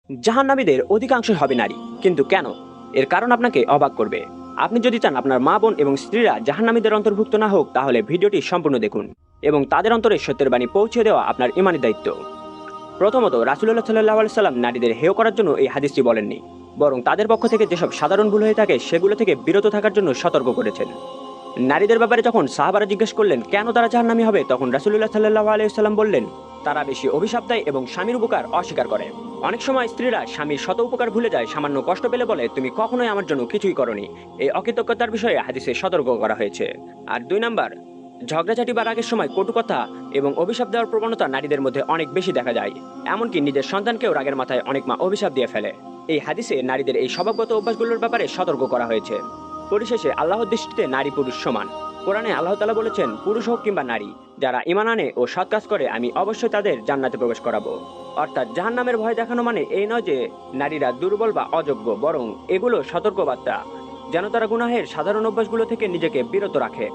জাহান্নামীদের অধিকাংশই হবে নারী, কিন্তু কেন? এর কারণ আপনাকে অবাক করবে। আপনি যদি চান আপনার মা বোন এবং স্ত্রীরা জাহান্নামীদের অন্তর্ভুক্ত না হোক, তাহলে ভিডিওটি সম্পূর্ণ দেখুন এবং তাদের অন্তরে সত্যের বাণী পৌঁছে দেওয়া আপনার ইমানি দায়িত্ব। প্রথমত, রাসূলুল্লাহ সাল্লাল্লাহু আলাইহি সাল্লাম নারীদের হেয় করার জন্য এই হাদিসটি বলেননি, বরং তাদের পক্ষ থেকে যেসব সাধারণ ভুল হয়ে থাকে সেগুলো থেকে বিরত থাকার জন্য সতর্ক করেছেন। নারীদের ব্যাপারে যখন সাহাবারা জিজ্ঞেস করলেন কেন তারা জাহান্নামী হবে, তখন রাসূলুল্লাহ সাল্লাল্লাহু আলাইহি সাল্লাম বললেন, তারা বেশি অভিশাপ দেয় এবং স্বামীর উপকার অস্বীকার করে। অনেক সময় স্ত্রীরা স্বামীর শত উপকার ভুলে যায়, সামান্য কষ্ট পেলে বলে তুমি কখনোই আমার জন্য কিছুই করনি। এই অকৃতজ্ঞতার বিষয়ে হাদিসে সতর্ক করা হয়েছে। আর 2 নাম্বার, ঝগড়াঝাটি বা রাগের সময় কটু কথা এবং অভিশাপ দেওয়ার প্রবণতা নারীদের মধ্যে অনেক বেশি দেখা যায়। এমনকি নিজের সন্তানকেও রাগের মাথায় অনেক মা অভিশাপ দিয়ে ফেলে। এই হাদিসে নারীদের এই স্বভাবগত অভ্যাসগুলোর ব্যাপারে সতর্ক করা হয়েছে। পরিশেষে আল্লাহর দৃষ্টিতে নারী পুরুষ সমান। কোরআনে আল্লাহ তাআলা বলেছেন, পুরুষ হোক কিংবা নারী, যারা ঈমান আনে ও সৎ কাজ করে আমি অবশ্যই তাদের জান্নাতে প্রবেশ করাবো। অর্থাৎ জাহান্নামের ভয় দেখানো মানে এই নয় যে নারীরা দুর্বল বা অযোগ্য, বরং এগুলো সতর্কবার্তা যেন তারা গুনাহের সাধারণ অভ্যাসগুলো থেকে নিজেকে বিরত রাখে।